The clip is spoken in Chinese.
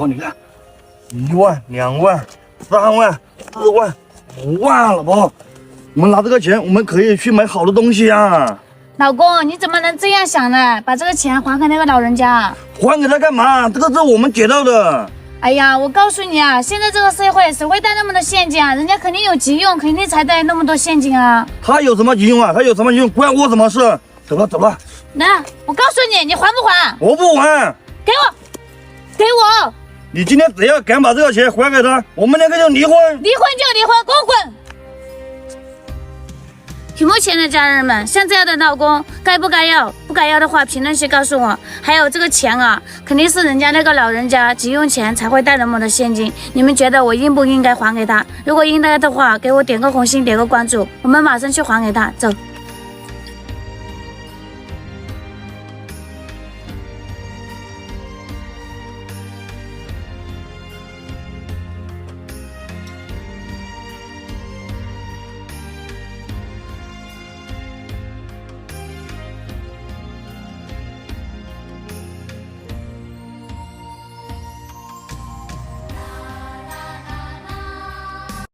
婆，你看，1万、2万、3万、4万、5万，老婆，我们拿这个钱，我们可以去买好的东西啊。老公，你怎么能这样想呢？把这个钱还给那个老人家。还给他干嘛？这个是我们捡到的。哎呀，我告诉你啊，现在这个社会谁会带那么多现金啊？人家肯定有急用，肯定才带那么多现金啊。他有什么急用啊？他有什么急用？关我什么事？走了走了。那我告诉你，你还不还？我不还。给我，给我！你今天只要敢把这个钱还给他，我们2个就离婚。离婚就离婚，给我滚！屏幕前的家人们，像这样的老公该不该要？不该要的话，评论区告诉我。还有这个钱啊，肯定是人家那个老人家急用钱才会带那么多现金。你们觉得我应不应该还给他？如果应该的话，给我点个红心，点个关注，我们马上去还给他。走。